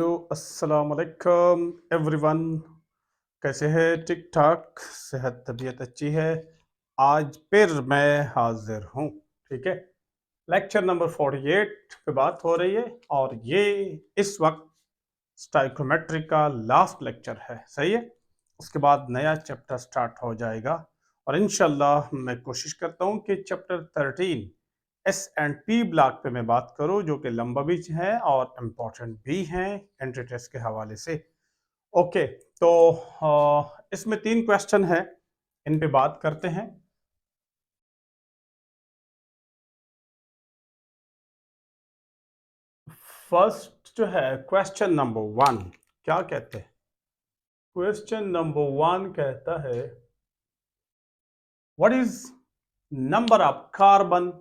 अस्सलाम वालेकुम एवरीवन। कैसे हैं? ठीक ठाक, सेहत तबीयत अच्छी है। आज फिर मैं हाजिर हूँ। ठीक है, लेक्चर नंबर 48 पे बात हो रही है और ये इस वक्त स्टाइकोमेट्री का लास्ट लेक्चर है। सही है, उसके बाद नया चैप्टर स्टार्ट हो जाएगा और इंशाल्लाह मैं कोशिश करता हूँ कि chapter 13 S and P block पे मैं बात करूँ, जो कि लंबा भी है और इम्पोर्टेंट भी है एंट्री टेस्ट के हवाले से। ओके, तो इसमें 3 क्वेश्चन है, इन पे बात करते हैं। फर्स्ट जो है क्वेश्चन नंबर 1, क्या कहते हैं? क्वेश्चन नंबर 1 कहता है, what is number of carbon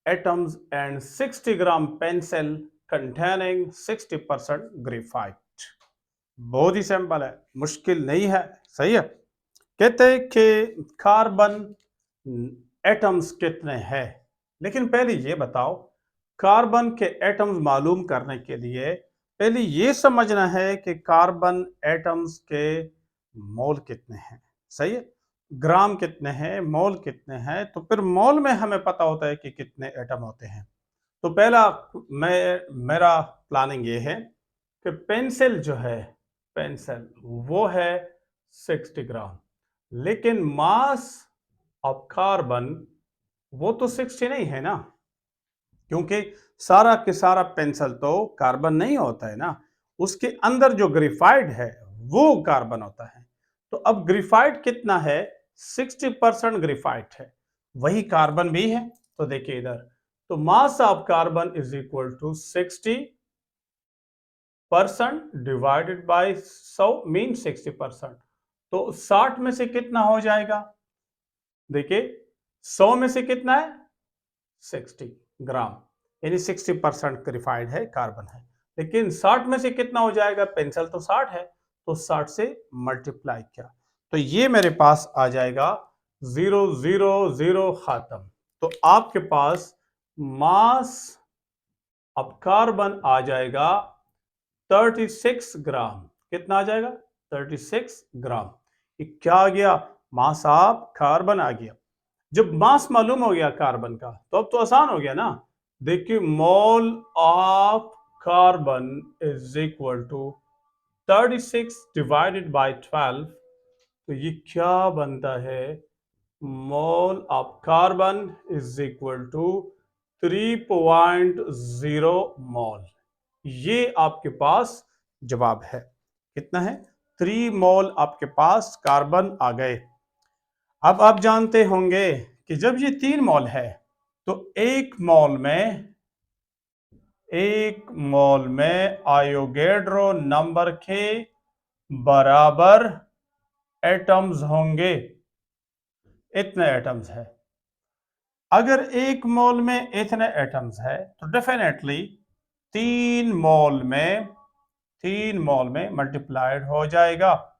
atoms and 60 gram pencil containing 60% graphite. बहुत ही सिंपल है, मुश्किल नहीं है। सही है, कहते हैं कि कार्बन एटम्स कितने हैं, लेकिन पहले ये बताओ, कार्बन के एटम्स मालूम करने के लिए पहले ये समझना है कि कार्बन एटम्स के मोल कितने हैं। सही है, ग्राम कितने हैं, मोल कितने हैं, तो फिर मोल में हमें पता होता है कि कितने एटम होते हैं। तो पहला मेरा प्लानिंग ये है कि पेंसिल जो है, पेंसिल वो है 60 ग्राम, लेकिन मास ऑफ कार्बन वो तो 60 नहीं है ना, क्योंकि सारा के सारा पेंसिल तो कार्बन नहीं होता है ना, उसके अंदर जो ग्रेफाइट है वो कार्बन होता है। तो अब ग्रेफाइट कितना है? 60% ग्रेफाइट है, वही कार्बन भी है। तो देखिए इधर, तो mass of carbon is equal to 60% divided by 100 mean 60%। तो 60 में से कितना हो जाएगा? देखिए 100 में से कितना है? 60 ग्राम, यानी 60% ग्रेफाइट है, कार्बन है। लेकिन 60 में से कितना हो जाएगा? पेंसिल तो 60 है, तो 60 से मल्टीप्लाई किया, तो ये मेरे पास आ जाएगा 000 खत्म। तो आपके पास मास ऑफ कार्बन आ जाएगा 36 ग्राम। कितना आ जाएगा? 36 ग्राम। ये क्या आ गया? मास ऑफ कार्बन आ गया। जब मास मालूम हो गया कार्बन का, तो अब तो आसान हो गया ना। देखिए, mole of carbon is equal to 36 divided by 12। तो ये क्या बनता है? Mole of carbon is equal to 3.0 mole. ये आपके पास जवाब है। कितना है? 3 मोल आपके पास कार्बन आ गए। अब आप जानते होंगे कि जब ये 3 मोल है, तो एक मोल में आयोगेड्रो नंबर के बराबर एटम्स होंगे। इतने एटम्स है। अगर एक मोल में इतने एटम्स है, तो डेफिनेटली 3 मोल में मल्टीप्लाइड हो जाएगा।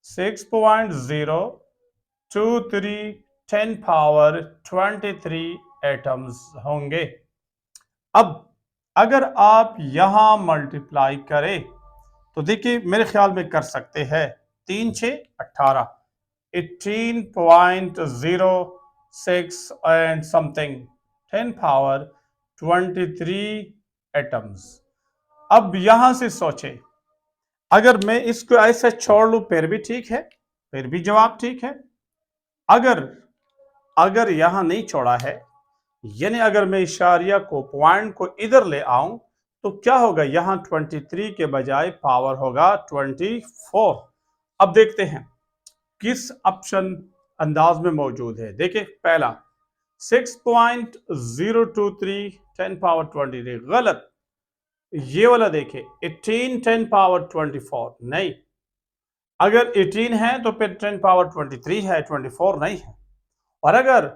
6.023 10 पावर 23 एटम्स होंगे। अब अगर आप यहां मल्टीप्लाई करें, तो देखिए मेरे ख्याल में कर सकते हैं। 3 6 18, 18.06 एंड समथिंग 10 पावर 23 एटम्स। अब यहां से सोचे, अगर मैं इसको ऐसे छोड़ लूं फिर भी ठीक है, फिर भी जवाब ठीक है। अगर अगर यहां नहीं छोड़ा है, यानी अगर मैं इशारिया को, पॉइंट को इधर ले आऊं, तो क्या होगा? यहां 23 के बजाय पावर होगा 24। अब देखते हैं किस ऑप्शन अंदाज में मौजूद है। देखिए, पहला 6.023 10 पावर 23 गलत। ये वाला देखिए 18 10 पावर 24 नहीं। अगर 18 है तो फिर 10 पावर 23 है, 24 नहीं है। और अगर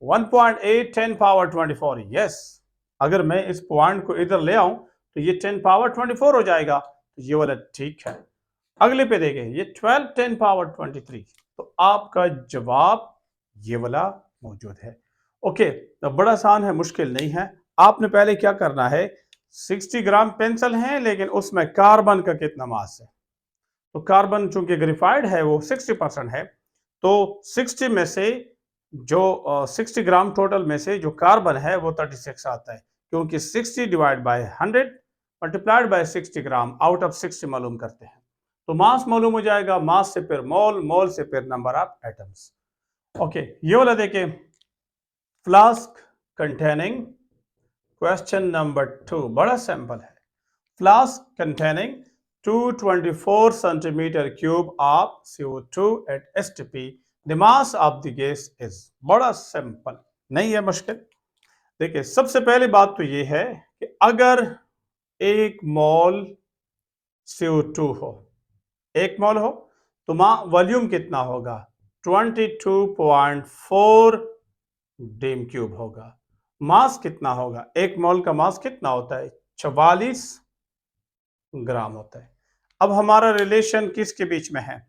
1.8 10 पावर 24, यस, अगर मैं इस पॉइंट को इधर ले आऊं तो ये 10 पावर 24 हो जाएगा, तो ये वाला ठीक है। अगले पे देखें, ये 12 10 पावर 23, तो आपका जवाब ये वाला मौजूद है। ओके, तो बड़ा आसान है, मुश्किल नहीं है। आपने पहले क्या करना है, 60 ग्राम पेंसिल है, लेकिन उसमें कार्बन का कितना मास है? तो कार्बन चूंकि ग्रेफाइड है वो 60% है, तो 60 में से जो 60 ग्राम टोटल में से जो कार्बन है वो 36 आता है, क्योंकि 60 divide by 100 multiplied by 60 gram out of 60 मालूम करते हैं। तो मास मालूम हो जाएगा, मास से फिर मोल, मोल से फिर नंबर ऑफ एटम्स। ओके, ये वाला देखिए, फ्लास्क कंटेनिंग, क्वेश्चन नंबर 2 बड़ा सिंपल है। Flask containing 224 centimeter cube of CO2 at STP. The mass of the gas is, बड़ा सिंपल, नहीं है मुश्किल। देखिए, सबसे पहली बात तो ये है कि अगर 1 मोल CO2 हो, 1 मोल हो, तो वॉल्यूम कितना होगा? 22.4 डीम क्यूब होगा। मास कितना होगा? 1 मोल का मास कितना होता है? 44 ग्राम होता है। अब हमारा रिलेशन किसके बीच में है?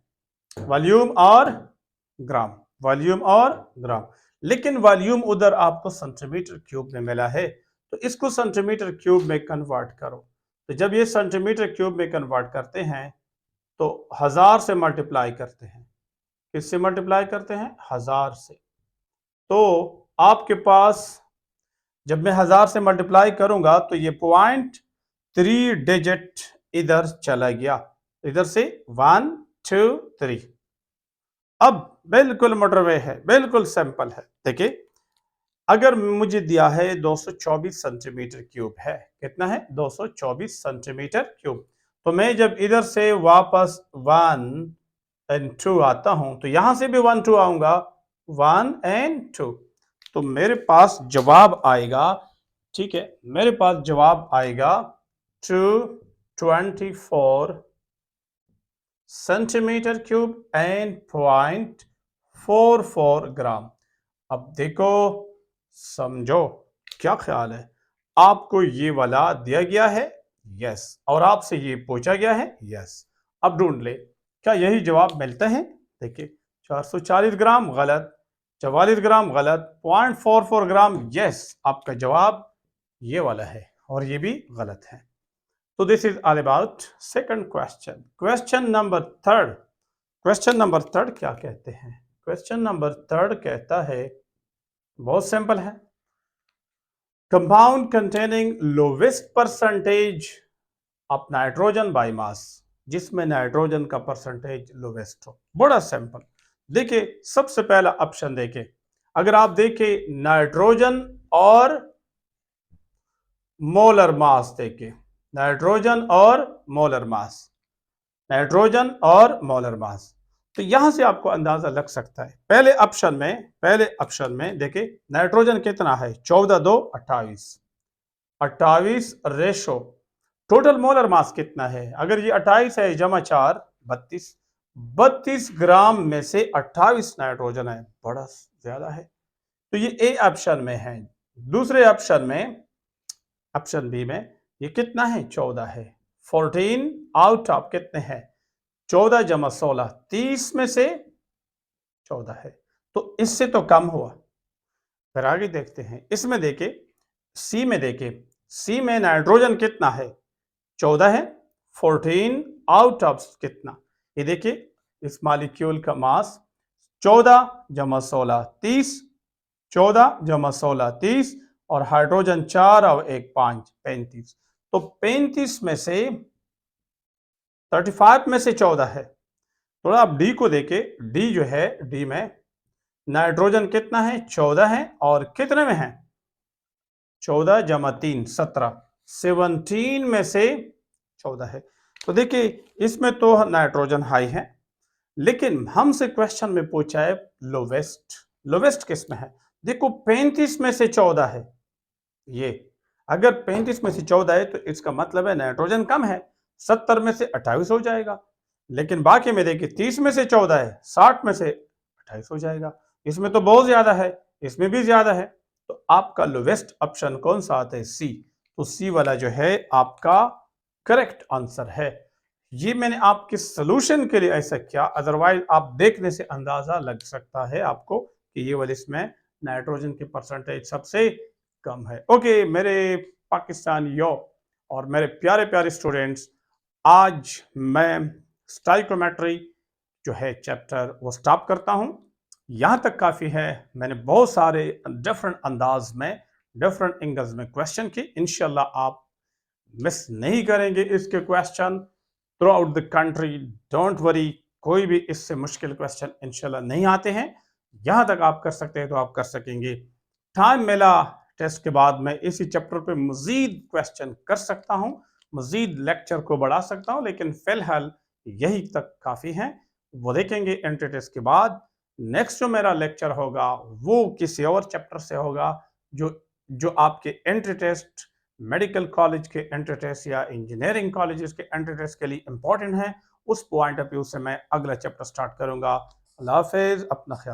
वॉल्यूम और ग्राम, वॉल्यूम और ग्राम। लेकिन वॉल्यूम उधर आपको सेंटीमीटर क्यूब में मिला है, तो इसको सेंटीमीटर क्यूब में कन्वर्ट करो। तो जब ये सेंटीमीटर क्यूब में कन्वर्ट करते हैं तो 1000 से मल्टीप्लाई करते हैं। किससे मल्टीप्लाई करते हैं? 1000 से। तो आपके पास जब मैं 1000 से मल्टीप्लाई करूंगा तो ये 0.3 डिजिट इधर चला गया, इधर से 1 2 3। अब बिल्कुल मोटरवे है, बिल्कुल सिंपल है। देखिए, अगर मुझे दिया है 224 सेंटीमीटर क्यूब है, कितना है? 224 सेंटीमीटर क्यूब। तो मैं जब इधर से वापस 1 एंड 2 आता हूं, तो यहां से भी 1 2 आऊंगा, 1 एंड 2, तो मेरे पास जवाब आएगा, ठीक है, मेरे पास जवाब आएगा 224 सेंटीमीटर क्यूब एंड 0.44 ग्राम। अब देखो, समझो, क्या ख्याल है? आपको ये वाला दिया गया है, यस, और आपसे ये पूछा गया है, यस। अब ढूंढ ले, क्या यही जवाब मिलता है? देखिए, 440 ग्राम गलत, 44 ग्राम गलत, 0.44 ग्राम यस, आपका जवाब ये वाला है, और ये भी गलत है। तो this is all about second question. Question number third, question number third क्या कहते हैं? क्वेश्चन नंबर थर्ड कहता है, बहुत सिंपल है, compound containing lowest percentage of nitrogen by mass, जिसमें नाइट्रोजन का परसेंटेज लोवेस्ट हो। बड़ा सिंपल। देखिए, सबसे पहला ऑप्शन देखिए, अगर आप देखें नाइट्रोजन और मोलर मास, देखिए नाइट्रोजन और मोलर मास, नाइट्रोजन और मोलर मास, तो यहां से आपको अंदाजा लग सकता है। पहले ऑप्शन में देखिए, नाइट्रोजन कितना है? 14 2 28, 28 रेशो। टोटल मोलर मास कितना है? अगर ये 28 है जमा 4 32, 32 ग्राम में से 28 नाइट्रोजन है, बड़ा ज्यादा है। तो ये ए ऑप्शन में है। दूसरे ऑप्शन में, ऑप्शन बी में, ये कितना है? 14 है। 14 आउट ऑफ कितने हैं? 14 जमा 16, 30 में से 14 है, तो इससे तो कम हुआ। फिर आगे देखते हैं, इसमें देखिए, सी में देखिए, सी में नाइट्रोजन कितना है? 14 है। 14 आउट ऑफ कितना? ये देखिए, इस मॉलिक्यूल का मास 14 जमा 16 30, 14 जमा 16 30, और हाइड्रोजन 4 और 1 5 35। तो 35 में से 35 में से 14 है। थोड़ा आप डी को देखे, डी जो है, डी में नाइट्रोजन कितना है? 14 है, और कितने में है? 14 जमा 3 17, 17 में से 14 है। तो देखिए, इसमें तो नाइट्रोजन हाई है, लेकिन हमसे क्वेश्चन में पूछा है लोवेस्ट। लोवेस्ट किस में है? देखो, 35 में से 14 है। ये अगर 35 में से 14 है तो इसका मतलब है नाइट्रोजन कम है, 70 में से 28 हो जाएगा। लेकिन बाकी में देखिए, 30 में से 14 है, 60 में से 28 हो जाएगा। इसमें तो बहुत ज्यादा है, इसमें भी ज्यादा है। तो आपका लोवेस्ट ऑप्शन कौन सा आता है? सी। तो सी वाला जो है आपका करेक्ट आंसर है। ये मैंने आपके सोल्यूशन के लिए ऐसा किया, अदरवाइज आप देखने से अंदाजा लग सकता है आपको कि ये वाले इसमें नाइट्रोजन की परसेंटेज सबसे कम है। ओके मेरे पाकिस्तानियों, और मेरे प्यारे प्यारे स्टूडेंट्स, आज मैं स्टाइकोमेट्री जो है चैप्टर वो स्टॉप करता हूँ। यहाँ तक काफ़ी है। मैंने बहुत सारे डिफरेंट अंदाज में, डिफरेंट एंगल्स में क्वेश्चन की। इंशाल्लाह आप मिस नहीं करेंगे इसके question through out the country. Don't worry, कोई भी इससे मुश्किल क्वेश्चन इंशाल्लाह नहीं आते हैं। यहाँ तक आप कर सकते हैं तो आप कर सकेंगे। टाइम मिला टेस्ट के बाद मैं इसी चैप्टर पे मजीद क्वेश्चन कर सकता हूँ, मजीद लेक्चर को बढ़ा सकता हूँ, लेकिन फिलहाल यही तक काफ़ी है। वो देखेंगे एंट्री टेस्ट के बाद। नेक्स्ट जो मेरा लेक्चर होगा वो किसी और चैप्टर से होगा जो जो आपके एंट्री टेस्ट, मेडिकल कॉलेज के एंट्री टेस्ट या इंजीनियरिंग कॉलेजेस के एंट्री टेस्ट के लिए इंपॉर्टेंट है। उस पॉइंट ऑफ व्यू से मैं अगला चैप्टर स्टार्ट करूंगा। अल्लाह हाफिज, अपना ख्याल।